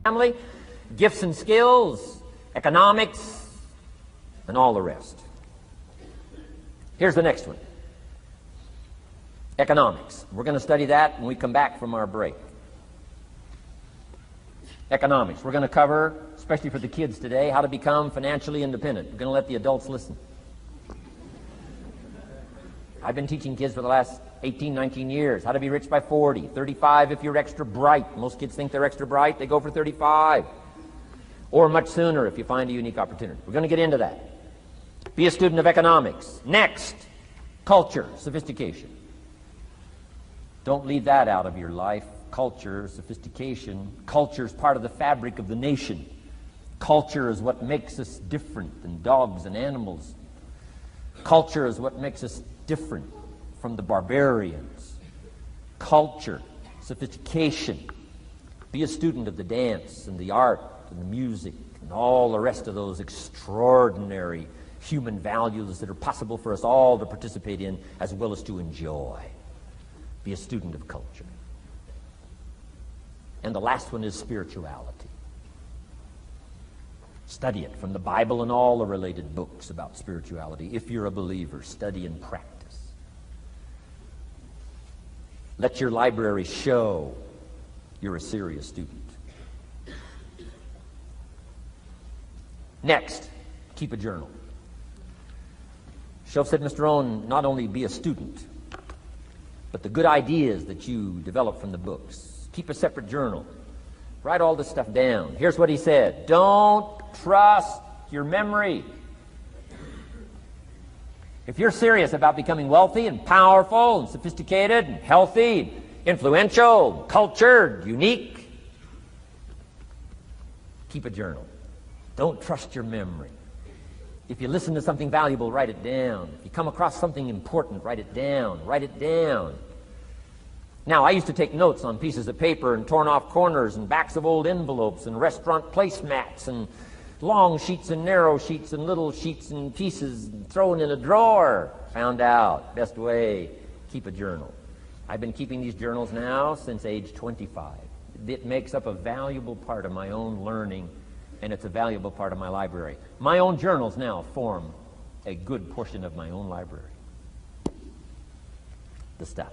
family, gifts and skills, economics, and all the rest. Here's the next one. Economics. We're going to study that when we come back from our break. Economics. We're going to cover, especially for the kids today, how to become financially independent. We're going to let the adults listen. I've been teaching kids for the last 18, 19 years how to be rich by 40, 35 if you're extra bright. Most kids think they're extra bright. They go for 35. Or much sooner if you find a unique opportunity. We're going to get into that. Be a student of economics. Next, culture, sophistication. Don't leave that out of your life. Culture, sophistication. Culture is part of the fabric of the nation. Culture is what makes us different than dogs and animals. Culture is what makes us different from the barbarians. Culture, sophistication. Be a student of the dance and the art and the music and all the rest of those extraordinary human values that are possible for us all to participate in as well as to enjoy. Be a student of culture. And the last one is spirituality. Study it from the Bible and all the related books about spirituality. If you're a believer, study and practice. Let your library show you're a serious student. Next, keep a journal. Shoaff said, Mr. Rohn, not only be a student, but the good ideas that you develop from the books. Keep a separate journal. Write all this stuff down. Here's what he said. Don't trust your memory. If you're serious about becoming wealthy and powerful and sophisticated and healthy, influential, cultured, unique, keep a journal. Don't trust your memory. If you listen to something valuable, write it down. If you come across something important, write it down. Write it down. Now, I used to take notes on pieces of paper and torn off corners and backs of old envelopes and restaurant placemats and long sheets and narrow sheets and little sheets and pieces thrown in a drawer. Found out, best way, keep a journal. I've been keeping these journals now since age 25. It makes up a valuable part of my own learning, and it's a valuable part of my library. My own journals now form a good portion of my own library. The stuff.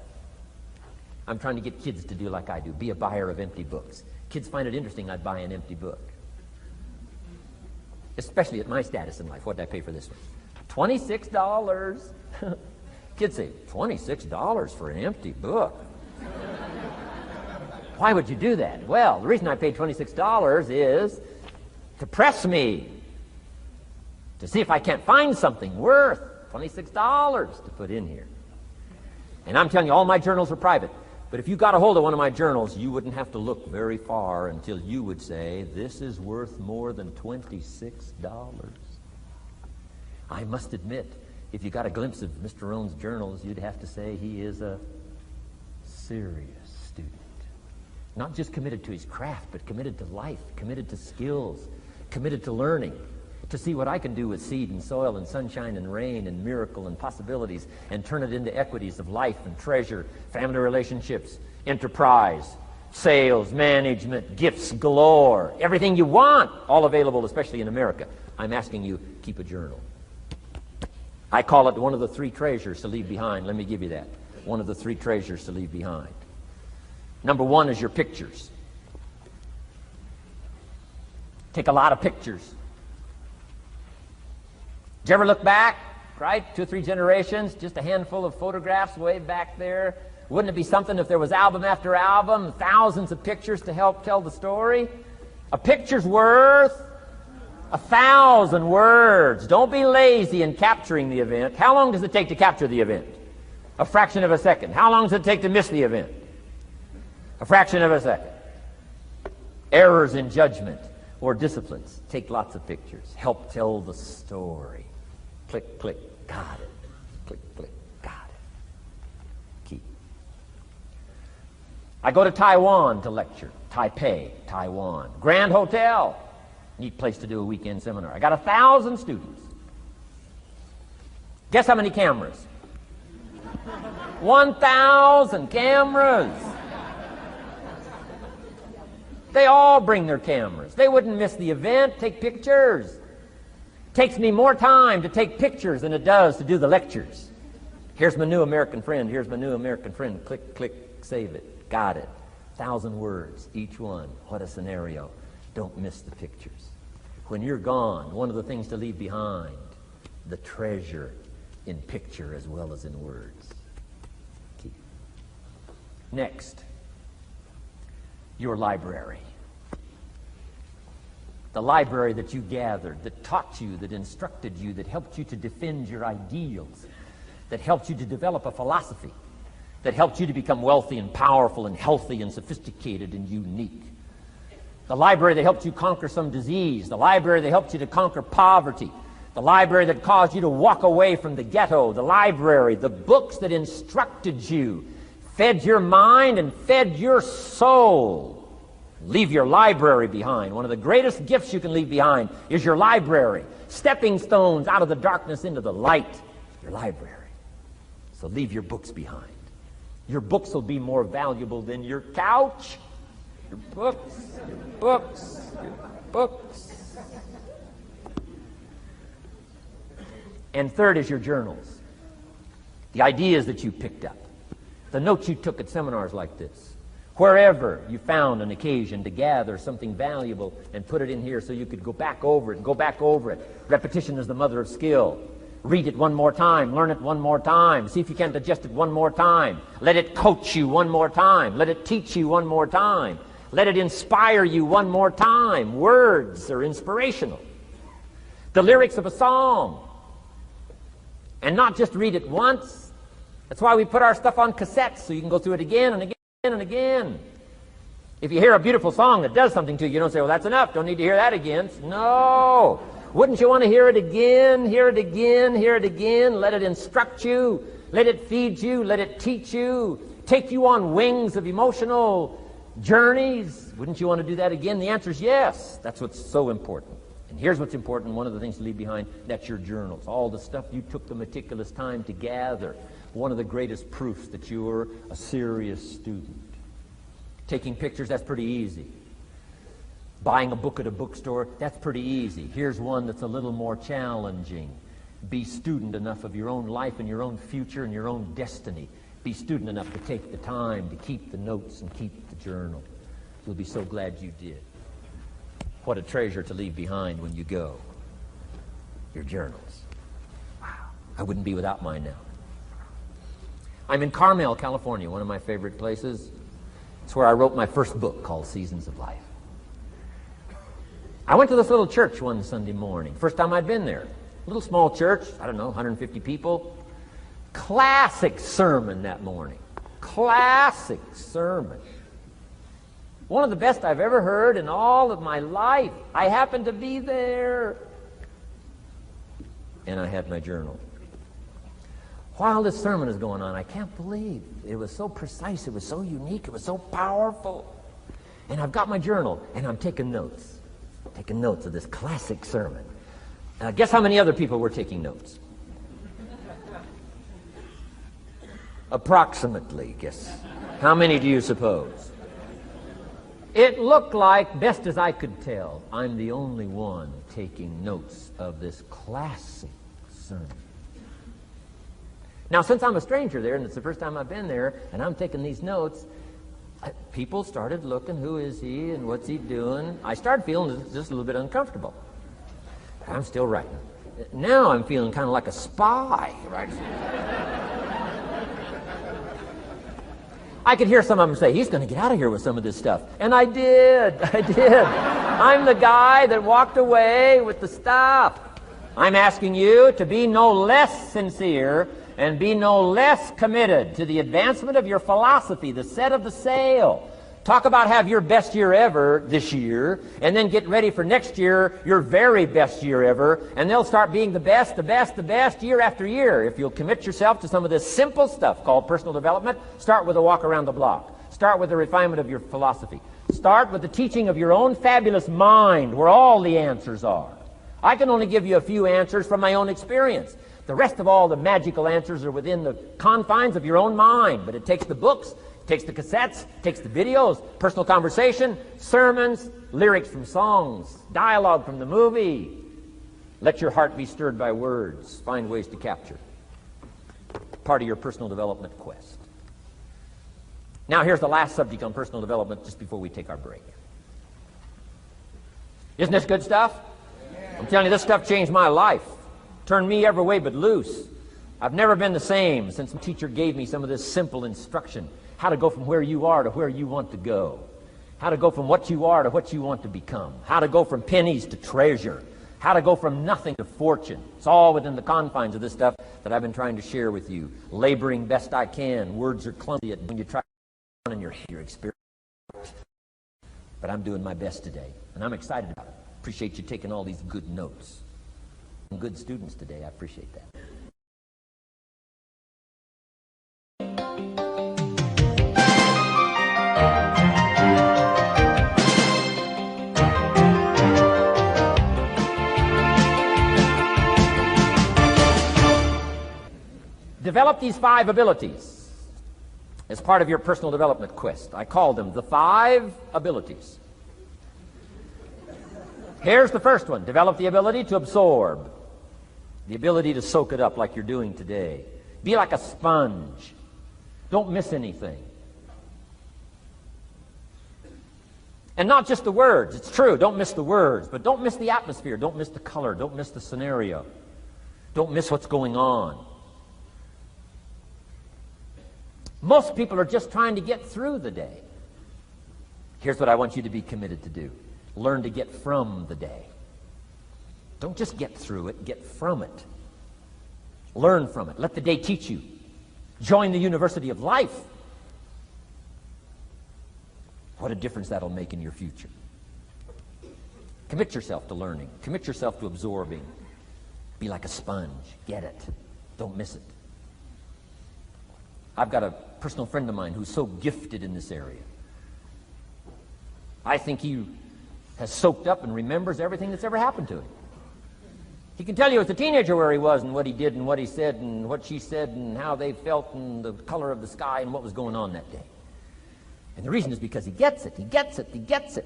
I'm trying to get kids to do like I do, be a buyer of empty books. Kids find it interesting I'd buy an empty book. Especially at my status in life. What did I pay for this one? $26. Kids say, $26 for an empty book? Why would you do that? Well, the reason I paid $26 is to press me, to see if I can't find something worth $26 to put in here. And I'm telling you, all my journals are private. But if you got a hold of one of my journals, you wouldn't have to look very far until you would say, this is worth more than $26. I must admit, if you got a glimpse of Mr. Rohn's journals, you'd have to say he is a serious student. Not just committed to his craft, but committed to life, committed to skills, committed to learning, to see what I can do with seed and soil and sunshine and rain and miracle and possibilities and turn it into equities of life and treasure, family relationships, enterprise, sales, management, gifts galore, everything you want, all available, especially in America. I'm asking you, keep a journal. I call it one of the three treasures to leave behind. Let me give you that. One of the three treasures to leave behind. Number one is your pictures. Take a lot of pictures. Did you ever look back, right? 2 or 3 generations, just a handful of photographs way back there. Wouldn't it be something if there was album after album, thousands of pictures to help tell the story? A picture's worth 1,000 words. Don't be lazy in capturing the event. How long does it take to capture the event? A fraction of a second. How long does it take to miss the event? A fraction of a second. Errors in judgment or disciplines. Take lots of pictures. Help tell the story. Click, click, got it. Click, click, got it. Keep. I go to Taiwan to lecture. Taipei, Taiwan. Grand Hotel. Neat place to do a weekend seminar. I got 1,000 students. Guess how many cameras? 1,000 cameras. They all bring their cameras. They wouldn't miss the event, take pictures. Takes me more time to take pictures than it does to do the lectures. Here's my new American friend. Here's my new American friend. Click, click, save it. Got it. 1,000 words, each one. What a scenario. Don't miss the pictures. When you're gone, one of the things to leave behind, the treasure in picture as well as in words. Keep. Next, your library. The library that you gathered, that taught you, that instructed you, that helped you to defend your ideals, that helped you to develop a philosophy, that helped you to become wealthy and powerful and healthy and sophisticated and unique. The library that helped you conquer some disease, the library that helped you to conquer poverty, the library that caused you to walk away from the ghetto, the library, the books that instructed you, fed your mind and fed your soul. Leave your library behind. One of the greatest gifts you can leave behind is your library. Stepping stones out of the darkness into the light. Your library. So leave your books behind. Your books will be more valuable than your couch. Your books, your books, your books. And third is your journals. The ideas that you picked up. The notes you took at seminars like this. Wherever you found an occasion to gather something valuable and put it in here so you could go back over it, go back over it. Repetition is the mother of skill. Read it one more time, learn it one more time, see if you can digest it one more time. Let it coach you one more time. Let it teach you one more time. Let it inspire you one more time. Words are inspirational. The lyrics of a song. And not just read it once. That's why we put our stuff on cassettes so you can go through it again and again and again. If you hear a beautiful song that does something to you, you don't say, well, that's enough. Don't need to hear that again. No. Wouldn't you want to hear it again, hear it again, hear it again? Let it instruct you. Let it feed you. Let it teach you. Take you on wings of emotional journeys. Wouldn't you want to do that again? The answer is yes. That's what's so important. And here's what's important. One of the things to leave behind, that's your journals. All the stuff you took the meticulous time to gather. One of the greatest proofs that you're a serious student. Taking pictures, that's pretty easy. Buying a book at a bookstore, that's pretty easy. Here's one that's a little more challenging. Be student enough of your own life and your own future and your own destiny. Be student enough to take the time to keep the notes and keep the journal. You'll be so glad you did. What a treasure to leave behind when you go. Your journals. Wow. I wouldn't be without mine now. I'm in Carmel, California, one of my favorite places. It's where I wrote my first book called Seasons of Life. I went to this little church one Sunday morning. First time I'd been there. A little small church, I don't know, 150 people. Classic sermon that morning. Classic sermon. One of the best I've ever heard in all of my life. I happened to be there. And I had my journal. While this sermon is going on, I can't believe it was so precise, it was so unique, it was so powerful. And I've got my journal, and I'm taking notes. Taking notes of this classic sermon. Guess how many other people were taking notes? Approximately, guess. How many do you suppose? It looked like, best as I could tell, I'm the only one taking notes of this classic sermon. Now, since I'm a stranger there, and it's the first time I've been there, and I'm taking these notes, people started looking, who is he and what's he doing? I started feeling just a little bit uncomfortable. I'm still writing. Now I'm feeling kind of like a spy. Right? I could hear some of them say, he's going to get out of here with some of this stuff. And I did. I'm the guy that walked away with the stuff. I'm asking you to be no less sincere and be no less committed to the advancement of your philosophy, the set of the sail. Talk about have your best year ever this year, and then get ready for next year, your very best year ever, and they'll start being the best year after year. If you'll commit yourself to some of this simple stuff called personal development, start with a walk around the block. Start with the refinement of your philosophy. Start with the teaching of your own fabulous mind, where all the answers are. I can only give you a few answers from my own experience. The rest of all the magical answers are within the confines of your own mind. But it takes the books, Takes the cassettes, takes the videos, personal conversation, sermons, lyrics from songs, dialogue from the movie. Let your heart be stirred by words. Find ways to capture. Part of your personal development quest. Now here's the last subject on personal development just before we take our break. Isn't this good stuff? I'm telling you, this stuff changed my life. Turned me every way but loose. I've never been the same since the teacher gave me some of this simple instruction. How to go from where you are to where you want to go. How to go from what you are to what you want to become. How to go from pennies to treasure. How to go from nothing to fortune. It's all within the confines of this stuff that I've been trying to share with you. Laboring best I can. Words are clumsy when you try in your experience. But I'm doing my best today, and I'm excited about it. Appreciate you taking all these good notes. Good students today. I appreciate that. Develop these 5 abilities as part of your personal development quest. I call them the 5 abilities. Here's the first one. Develop the ability to absorb. The ability to soak it up like you're doing today. Be like a sponge. Don't miss anything. And not just the words. It's true, don't miss the words, but don't miss the atmosphere. Don't miss the color. Don't miss the scenario. Don't miss what's going on. Most people are just trying to get through the day. Here's what I want you to be committed to do. Learn to get from the day. Don't just get through it, get from it. Learn from it. Let the day teach you. Join the University of Life. What a difference that'll make in your future. Commit yourself to learning. Commit yourself to absorbing. Be like a sponge. Get it. Don't miss it. I've got a personal friend of mine who's so gifted in this area. I think he has soaked up and remembers everything that's ever happened to him. He can tell you as a teenager where he was and what he did and what he said and what she said and how they felt and the color of the sky and what was going on that day. And the reason is because he gets it. He gets it. He gets it.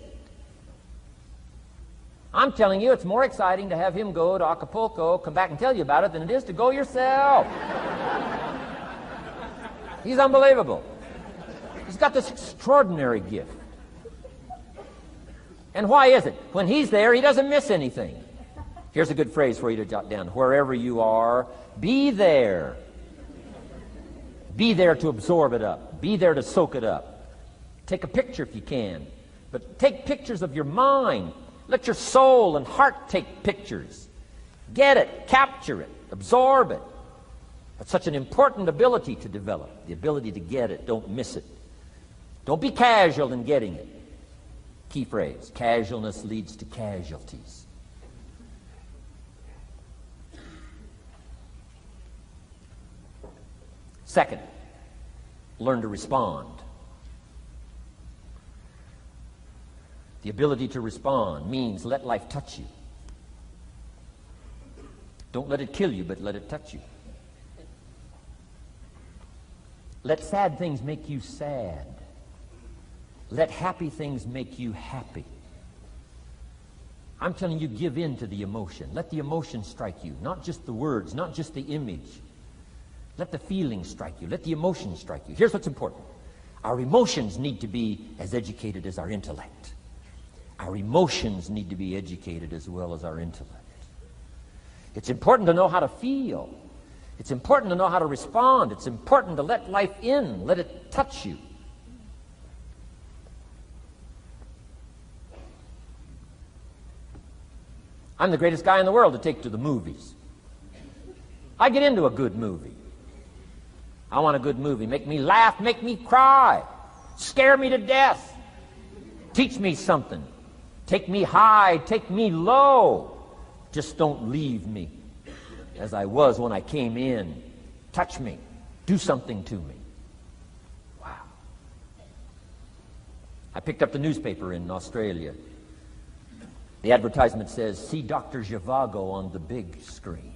I'm telling you, it's more exciting to have him go to Acapulco, come back and tell you about it than it is to go yourself. He's unbelievable. He's got this extraordinary gift. And why is it? When he's there, he doesn't miss anything. Here's a good phrase for you to jot down. Wherever you are, be there. Be there to absorb it up. Be there to soak it up. Take a picture if you can. But take pictures of your mind. Let your soul and heart take pictures. Get it. Capture it. Absorb it. That's such an important ability to develop. The ability to get it. Don't miss it. Don't be casual in getting it. Key phrase. Casualness leads to casualties. Second, learn to respond. The ability to respond means let life touch you. Don't let it kill you, but let it touch you. Let sad things make you sad. Let happy things make you happy. I'm telling you, give in to the emotion. Let the emotion strike you, not just the words, not just the image. Let the feeling strike you. Let the emotion strike you. Here's what's important. Our emotions need to be as educated as our intellect. Our emotions need to be educated as well as our intellect. It's important to know how to feel. It's important to know how to respond. It's important to let life in. Let it touch you. I'm the greatest guy in the world to take to the movies. I get into a good movie. I want a good movie. Make me laugh, make me cry, scare me to death, teach me something, take me high, take me low. Just don't leave me as I was when I came in. Touch me. Do something to me. Wow. I picked up the newspaper in Australia. The advertisement says, see Dr. Zhivago on the big screen.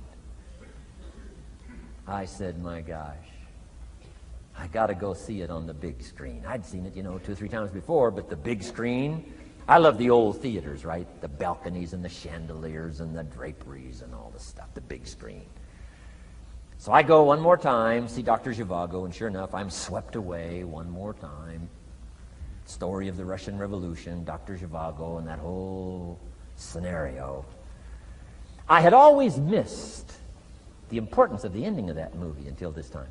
I said, my gosh, I got to go see it on the big screen. I'd seen it, 2 or 3 times before, but the big screen, I love the old theaters, right? The balconies and the chandeliers and the draperies and all the stuff, the big screen. So I go one more time, see Dr. Zhivago, and sure enough, I'm swept away one more time. Story of the Russian Revolution, Dr. Zhivago, and that whole scenario. I had always missed the importance of the ending of that movie until this time.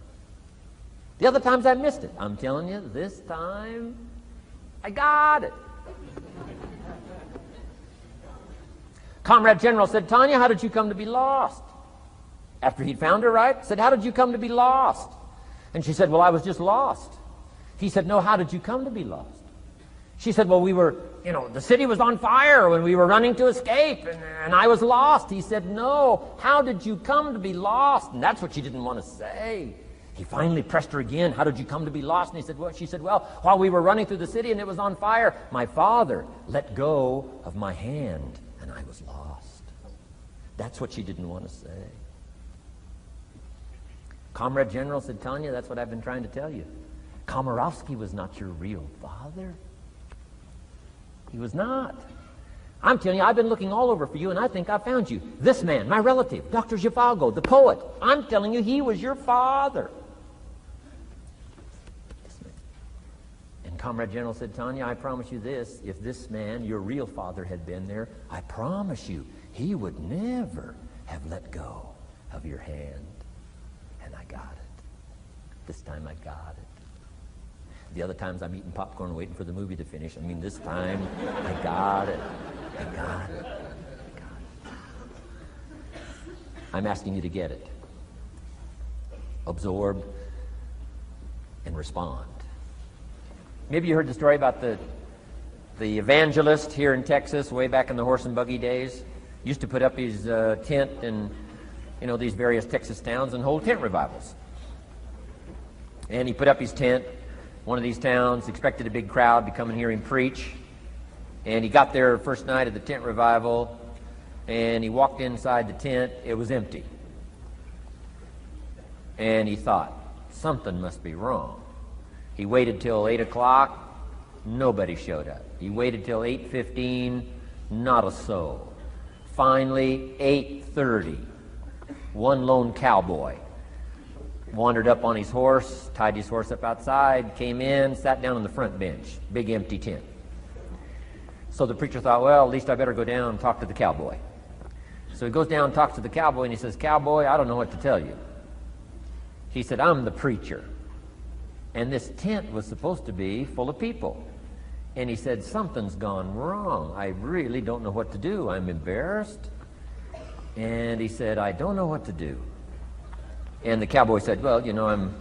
The other times I missed it. I'm telling you, this time, I got it. Comrade General said, Tanya, how did you come to be lost? After he'd found her, right? Said, how did you come to be lost? And she said, well, I was just lost. He said, no, how did you come to be lost? She said, well, we were, the city was on fire when we were running to escape, and I was lost. He said, no, how did you come to be lost? And that's what she didn't want to say. He finally pressed her again, how did you come to be lost? And he said, well, she said, well, while we were running through the city and it was on fire, my father let go of my hand, and I was lost. That's what she didn't want to say. Comrade General said, Tanya, that's what I've been trying to tell you. Komorowski was not your real father. He was not. I'm telling you, I've been looking all over for you, and I think I found you. This man, my relative, Dr. Zhivago, the poet. I'm telling you, he was your father. And Comrade General said, Tanya, I promise you this. If this man, your real father, had been there, I promise you, he would never have let go of your hand. And I got it. This time I got it. The other times I'm eating popcorn waiting for the movie to finish. This time I got it. I got it. I got it. I'm asking you to get it. Absorb and respond. Maybe you heard the story about the evangelist here in Texas way back in the horse and buggy days. Used to put up his tent in these various Texas towns and hold tent revivals. And he put up his tent, one of these towns, expected a big crowd to come and hear him preach. And he got there first night of the tent revival, and he walked inside the tent. It was empty. And he thought, something must be wrong. He waited till 8 o'clock. Nobody showed up. He waited till 8:15. Not a soul. Finally, 8:30. One lone cowboy wandered up on his horse, tied his horse up outside, came in, sat down on the front bench, big empty tent. So the preacher thought, well, at least I better go down and talk to the cowboy. So he goes down and talks to the cowboy, and he says, Cowboy, I don't know what to tell you. He said, I'm the preacher, and this tent was supposed to be full of people. And he said, something's gone wrong. I really don't know what to do. I'm embarrassed. And he said, I don't know what to do. And the cowboy said, well, I'm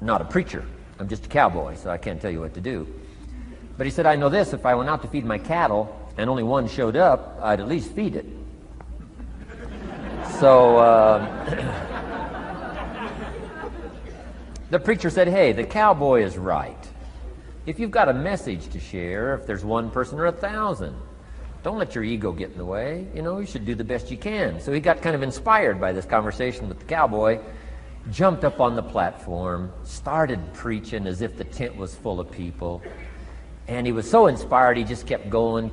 not a preacher. I'm just a cowboy, so I can't tell you what to do. But he said, I know this, if I went out to feed my cattle and only one showed up, I'd at least feed it. So the preacher said, hey, the cowboy is right. If you've got a message to share, if there's one person or 1,000, don't let your ego get in the way. You should do the best you can. So he got kind of inspired by this conversation with the cowboy, jumped up on the platform, started preaching as if the tent was full of people. And he was so inspired, he just kept going,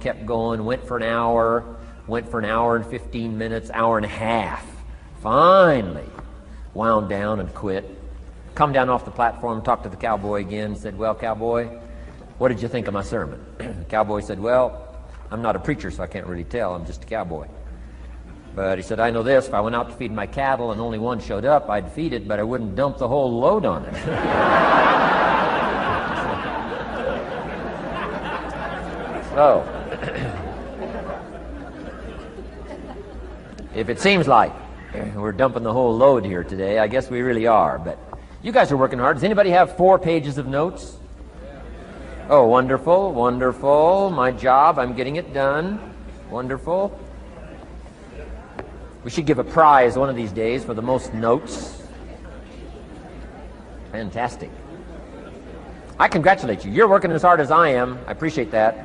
went for an hour and 15 minutes, hour and a half. Finally, wound down and quit. Come down off the platform, talked to the cowboy again, said, well, cowboy, what did you think of my sermon? The cowboy said, well, I'm not a preacher, so I can't really tell. I'm just a cowboy. But he said, I know this. If I went out to feed my cattle and only one showed up, I'd feed it, but I wouldn't dump the whole load on it. So, if it seems like we're dumping the whole load here today, I guess we really are. But you guys are working hard. Does anybody have 4 pages of notes? Oh, wonderful, wonderful. My job, I'm getting it done. Wonderful. We should give a prize one of these days for the most notes. Fantastic. I congratulate you. You're working as hard as I am. I appreciate that.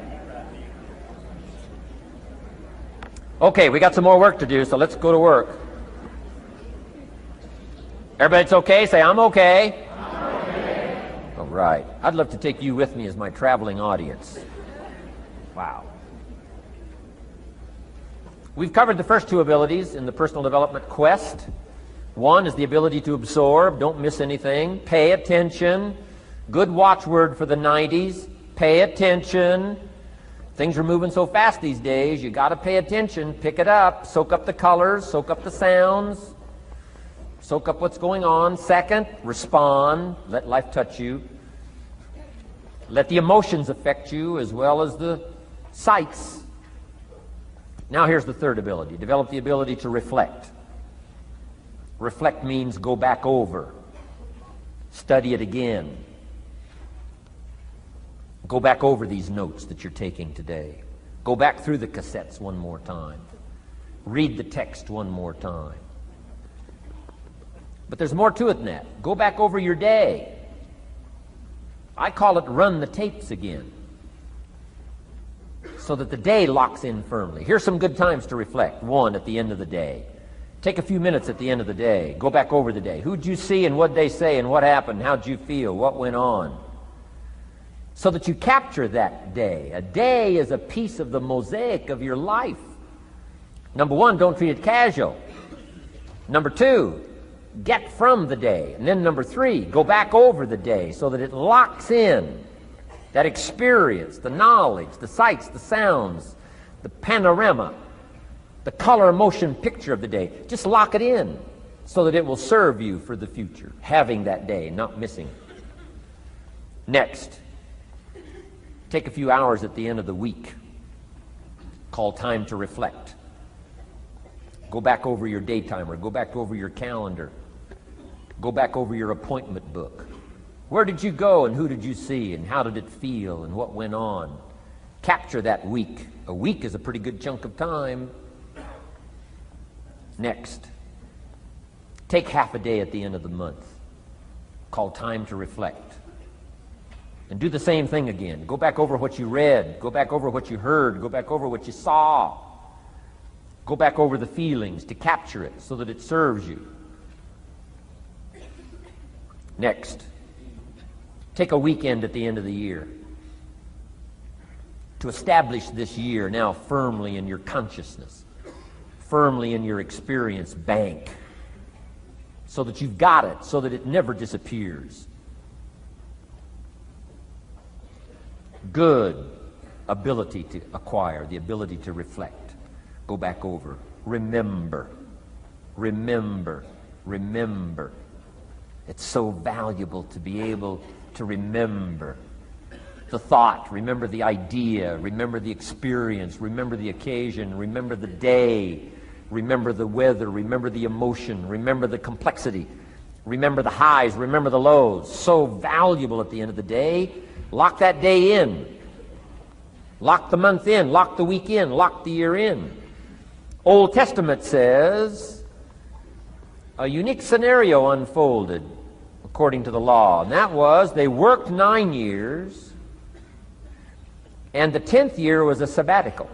Okay, we got some more work to do, so let's go to work. Everybody's okay? Say, I'm okay. I'm okay. right. I'd love to take you with me as my traveling audience. Wow. We've covered the first two abilities in the personal development quest. One is the ability to absorb, don't miss anything, pay attention. Good watchword for the 90s, pay attention. Things are moving so fast these days, you got to pay attention, pick it up, soak up the colors, soak up the sounds, soak up what's going on. Second, respond, let life touch you. Let the emotions affect you as well as the sights. Now here's the third ability, develop the ability to reflect. Reflect means go back over, study it again. Go back over these notes that you're taking today. Go back through the cassettes one more time. Read the text one more time. But there's more to it than that. Go back over your day. I call it run the tapes again, so that the day locks in firmly. Here's some good times to reflect. One, at the end of the day. Take a few minutes at the end of the day. Go back over the day. Who'd you see and what'd they say and what happened? How'd you feel? What went on? So that you capture that day. A day is a piece of the mosaic of your life. Number one, don't treat it casual. Number two, get from the day. And then number three, go back over the day so that it locks in that experience, the knowledge, the sights, the sounds, the panorama, the color, motion, picture of the day. Just lock it in so that it will serve you for the future, having that day, not missing. Next, take a few hours at the end of the week, called time to reflect. Go back over your day timer, go back over your calendar, go back over your appointment book. Where did you go and who did you see and how did it feel and what went on? Capture that week. A week is a pretty good chunk of time. Next, take half a day at the end of the month, called time to reflect. And do the same thing again. Go back over what you read. Go back over what you heard. Go back over what you saw. Go back over the feelings to capture it so that it serves you. Next, take a weekend at the end of the year to establish this year now firmly in your consciousness, firmly in your experience bank, so that you've got it, so that it never disappears. Good ability to acquire, the ability to reflect. Go back over. Remember. Remember. Remember. It's so valuable to be able to remember the thought, remember the idea, remember the experience, remember the occasion, remember the day, remember the weather, remember the emotion, remember the complexity, remember the highs, remember the lows. So valuable at the end of the day. Lock that day in. Lock the month in. Lock the week in. Lock the year in. Old Testament says a unique scenario unfolded according to the law. And that was they worked 9 years and the 10th year was a sabbatical.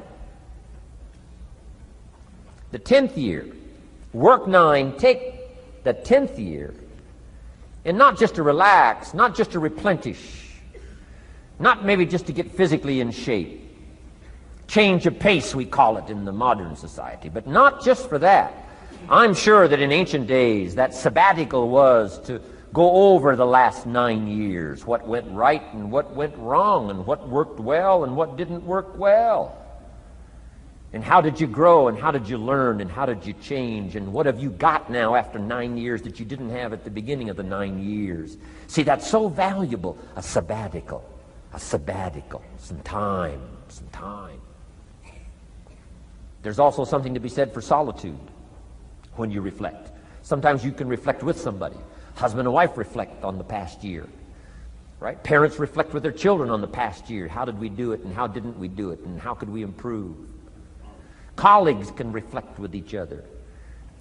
The 10th year. Work 9, take the 10th year, and not just to relax, not just to replenish, not maybe just to get physically in shape. Change of pace, we call it in the modern society, but not just for that. I'm sure that in ancient days that sabbatical was to go over the last 9 years, what went right and what went wrong, and what worked well and what didn't work well. And how did you grow, and how did you learn, and how did you change, and what have you got now after 9 years that you didn't have at the beginning of the 9 years? See, that's so valuable, a sabbatical, some time. There's also something to be said for solitude when you reflect. Sometimes you can reflect with somebody. Husband and wife reflect on the past year, right? Parents reflect with their children on the past year. How did we do it, and how didn't we do it, and how could we improve? Colleagues can reflect with each other.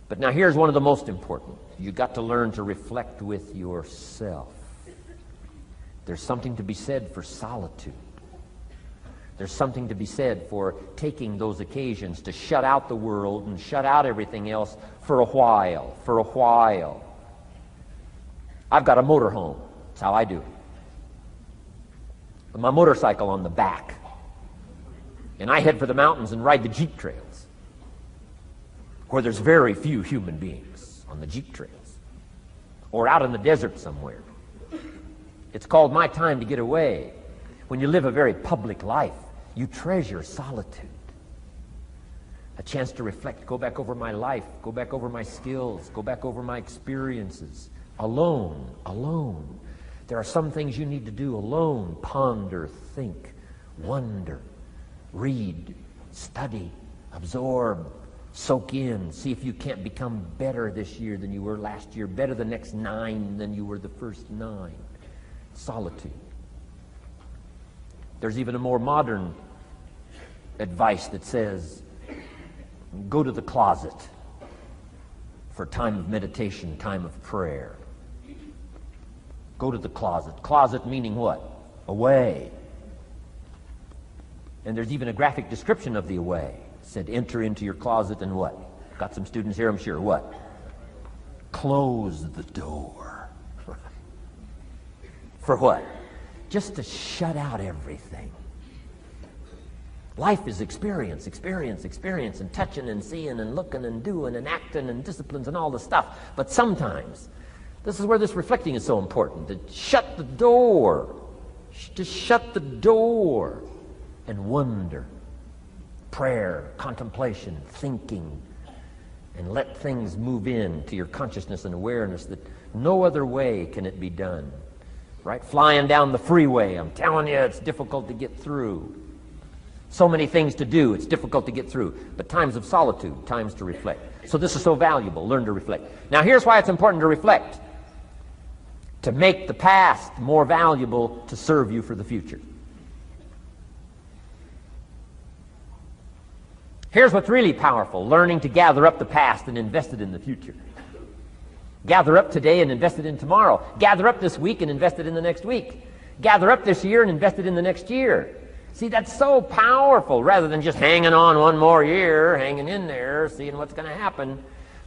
But now here's one of the most important. You've got to learn to reflect with yourself. There's something to be said for solitude. There's something to be said for taking those occasions to shut out the world and shut out everything else for a while. I've got a motorhome. That's how I do it. my motorcycle on the back, and I head for the mountains and ride the Jeep trails, where there's very few human beings on the Jeep trails, or out in the desert somewhere. It's called my time to get away. When you live a very public life, you treasure solitude. A chance to reflect, go back over my life, go back over my skills, go back over my experiences. Alone. There are some things you need to do alone. Ponder, think, wonder, read, study, absorb, soak in. See if you can't become better this year than you were last year, better the next 9 than you were the first 9. Solitude. There's even a more modern advice that says, go to the closet for time of meditation, time of prayer. Go to the closet. Closet meaning what? Away. And there's even a graphic description of the away. It said, enter into your closet and what? Got some students here, I'm sure. What? Close the door. For what? Just to shut out everything. Life is experience, and touching and seeing and looking and doing and acting and disciplines and all the stuff. But sometimes, this is where this reflecting is so important, to shut the door. To shut the door and wonder. Prayer, contemplation, thinking, and let things move in to your consciousness and awareness that no other way can it be done. Right? Flying down the freeway, I'm telling you, it's difficult to get through. So many things to do, it's difficult to get through. But times of solitude, times to reflect. So this is so valuable, learn to reflect. Now here's why it's important to reflect. To make the past more valuable to serve you for the future. Here's what's really powerful, learning to gather up the past and invest it in the future. Gather up today and invest it in tomorrow. Gather up this week and invest it in the next week. Gather up this year and invest it in the next year. See, that's so powerful, rather than just hanging on one more year, hanging in there, seeing what's going to happen.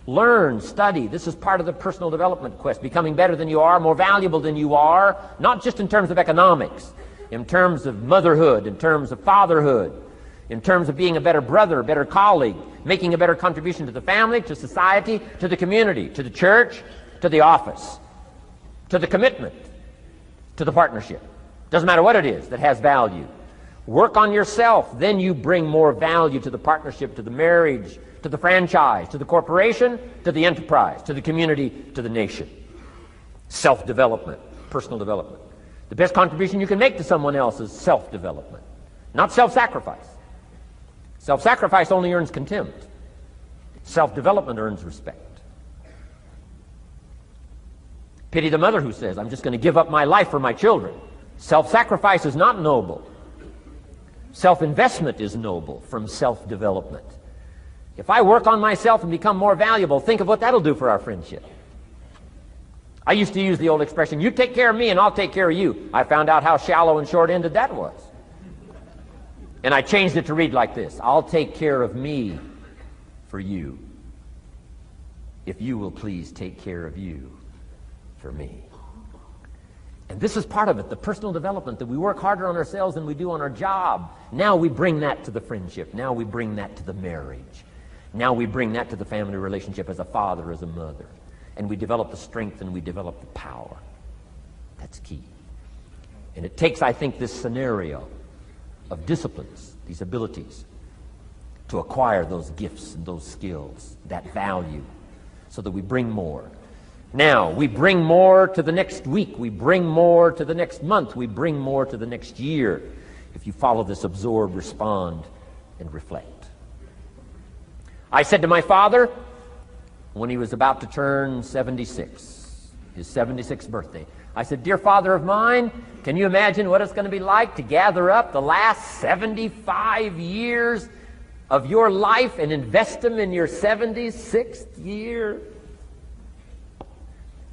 Learn, study. This is part of the personal development quest, becoming better than you are, more valuable than you are, not just in terms of economics, in terms of motherhood, in terms of fatherhood, in terms of being a better brother, a better colleague, making a better contribution to the family, to society, to the community, to the church, to the office, to the commitment, to the partnership. Doesn't matter what it is that has value. Work on yourself, then you bring more value to the partnership, to the marriage, to the franchise, to the corporation, to the enterprise, to the community, to the nation. Self-development, personal development. The best contribution you can make to someone else is self-development, not self-sacrifice. Self-sacrifice only earns contempt. Self-development earns respect. Pity the mother who says, I'm just going to give up my life for my children. Self-sacrifice is not noble. Self-investment is noble from self-development. If I work on myself and become more valuable, think of what that'll do for our friendship. I used to use the old expression, you take care of me and I'll take care of you. I found out how shallow and short-ended that was. And I changed it to read like this, I'll take care of me for you, if you will please take care of you for me. And this is part of it, the personal development, that we work harder on ourselves than we do on our job. Now we bring that to the friendship. Now we bring that to the marriage. Now we bring that to the family relationship as a father, as a mother. And we develop the strength and we develop the power. That's key. And it takes, I think, this scenario of disciplines, these abilities, to acquire those gifts and those skills, that value, so that we bring more. Now, we bring more to the next week. We bring more to the next month. We bring more to the next year. If you follow this absorb, respond, and reflect. I said to my father, when he was about to turn 76, his 76th birthday, I said, dear father of mine, can you imagine what it's going to be like to gather up the last 75 years of your life and invest them in your 76th year?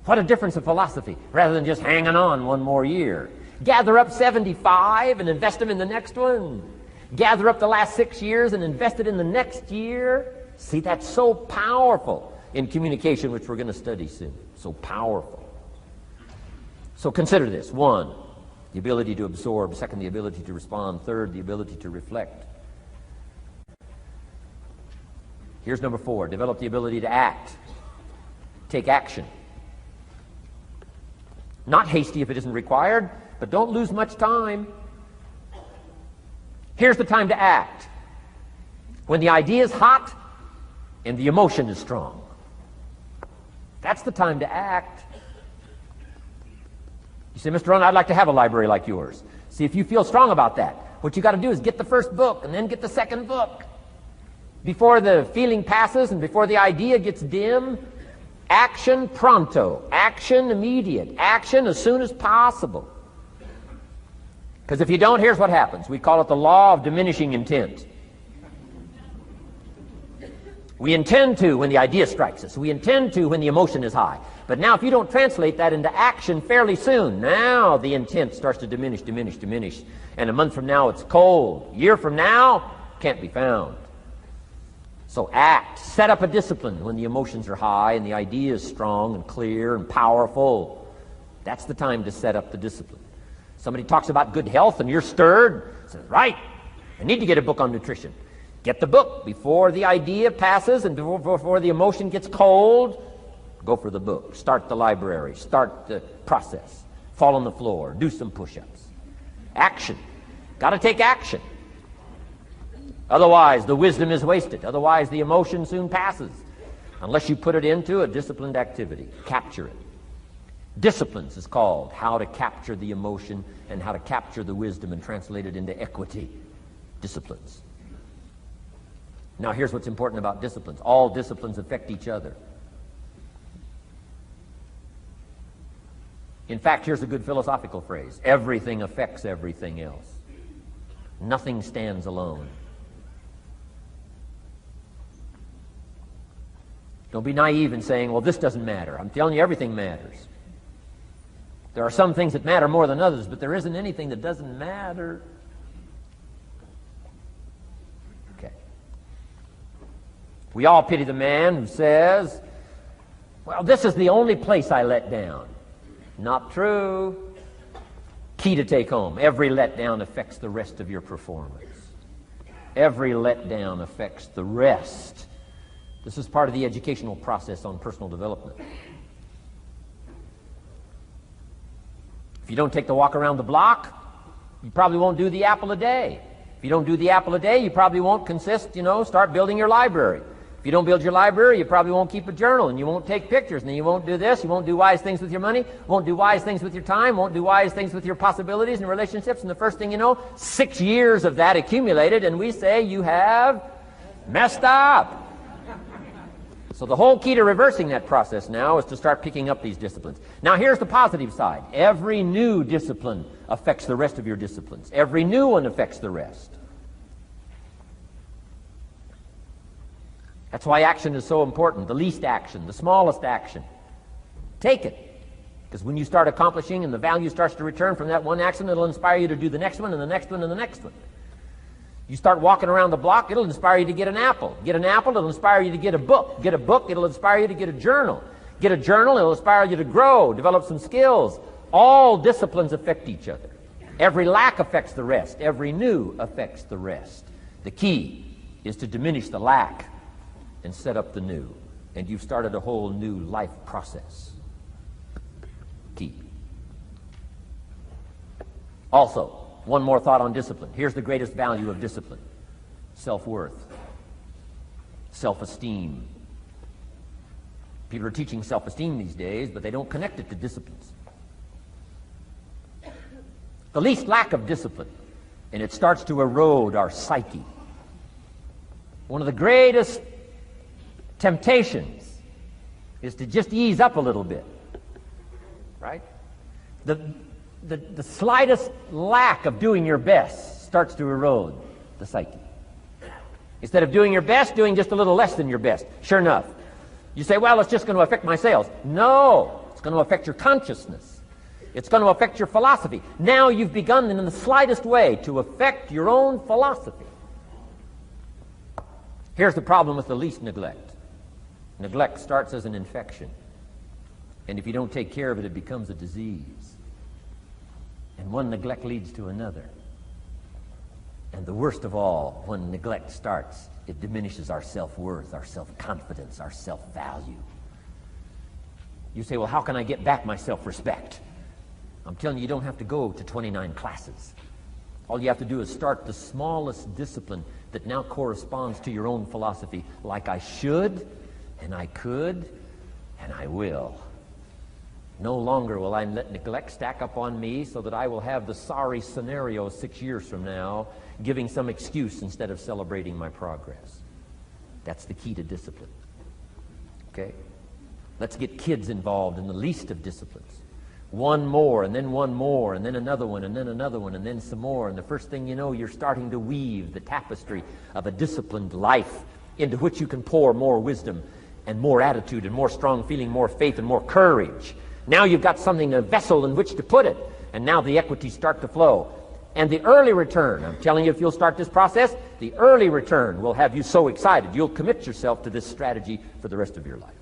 What a difference of philosophy, rather than just hanging on one more year. Gather up 75 and invest them in the next one. Gather up the last 6 years and invest it in the next year. See, that's so powerful in communication, which we're going to study soon. So powerful. So consider this. 1, The ability to absorb. Second, the ability to respond. Third, the ability to reflect. Here's number 4. Develop the ability to act. Take action. Not hasty if it isn't required, but don't lose much time. Here's the time to act. When the idea is hot and the emotion is strong. That's the time to act. You say, Mr. Rohn, I'd like to have a library like yours. See, if you feel strong about that, what you got to do is get the first book and then get the second book. Before the feeling passes and before the idea gets dim, action pronto, action immediate, action as soon as possible. Because if you don't, here's what happens. We call it the law of diminishing intent. We intend to when the idea strikes us. We intend to when the emotion is high. But now if you don't translate that into action fairly soon, now the intent starts to diminish. And a month from now it's cold. A year from now, can't be found. So act. Set up a discipline when the emotions are high and the idea is strong and clear and powerful. That's the time to set up the discipline. Somebody talks about good health and you're stirred. Says, right, I need to get a book on nutrition. Get the book before the idea passes and before the emotion gets cold. Go for the book. Start the library. Start the process. Fall on the floor. Do some push-ups. Action. Got to take action. Otherwise, the wisdom is wasted. Otherwise, the emotion soon passes. Unless you put it into a disciplined activity. Capture it. Disciplines is called how to capture the emotion and how to capture the wisdom and translate it into equity. Disciplines. Now, here's what's important about disciplines. All disciplines affect each other. In fact, here's a good philosophical phrase. Everything affects everything else. Nothing stands alone. Don't be naive in saying, well, this doesn't matter. I'm telling you, everything matters. There are some things that matter more than others, but there isn't anything that doesn't matter. Okay. We all pity the man who says, well, this is the only place I let down. Not true. Key to take home. Every letdown affects the rest of your performance. Every letdown affects the rest. This is part of the educational process on personal development. If you don't take the walk around the block, you probably won't do the apple a day. If you don't do the apple a day, you probably won't start building your library. If you don't build your library, you probably won't keep a journal, and you won't take pictures, and then you won't do this, you won't do wise things with your money, won't do wise things with your time, won't do wise things with your possibilities and relationships, and the first thing you know, 6 years of that accumulated, and we say you have messed up. So the whole key to reversing that process now is to start picking up these disciplines. Now here's the positive side. Every new discipline affects the rest of your disciplines. Every new one affects the rest. That's why action is so important. The least action, the smallest action. Take it. Because when you start accomplishing and the value starts to return from that one action, it'll inspire you to do the next one and the next one and the next one. You start walking around the block, it'll inspire you to get an apple. Get an apple, it'll inspire you to get a book. Get a book, it'll inspire you to get a journal. Get a journal, it'll inspire you to grow, develop some skills. All disciplines affect each other. Every lack affects the rest. Every new affects the rest. The key is to diminish the lack and set up the new. And you've started a whole new life process. Key. Also, one more thought on discipline. Here's the greatest value of discipline. Self-worth. Self-esteem. People are teaching self-esteem these days, but they don't connect it to disciplines. The least lack of discipline, and it starts to erode our psyche. One of the greatest temptations is to just ease up a little bit. Right? The slightest lack of doing your best starts to erode the psyche. Instead of doing your best, doing just a little less than your best. Sure enough. You say, well, it's just going to affect my sales. No, it's going to affect your consciousness. It's going to affect your philosophy. Now you've begun in the slightest way to affect your own philosophy. Here's the problem with the least neglect. Neglect starts as an infection. And if you don't take care of it, it becomes a disease. And one neglect leads to another. And the worst of all, when neglect starts, it diminishes our self-worth, our self-confidence, our self-value. You say, well, how can I get back my self-respect? I'm telling you, you don't have to go to 29 classes. All you have to do is start the smallest discipline that now corresponds to your own philosophy, like I should, and I could, and I will. No longer will I let neglect stack up on me so that I will have the sorry scenario 6 years from now, giving some excuse instead of celebrating my progress. That's the key to discipline. Okay? Let's get kids involved in the least of disciplines. One more, and then one more, and then another one, and then another one, and then some more. And the first thing you know, you're starting to weave the tapestry of a disciplined life into which you can pour more wisdom and more attitude and more strong feeling, more faith and more courage. Now you've got something, a vessel in which to put it. And now the equities start to flow. And the early return, I'm telling you, if you'll start this process, the early return will have you so excited, you'll commit yourself to this strategy for the rest of your life.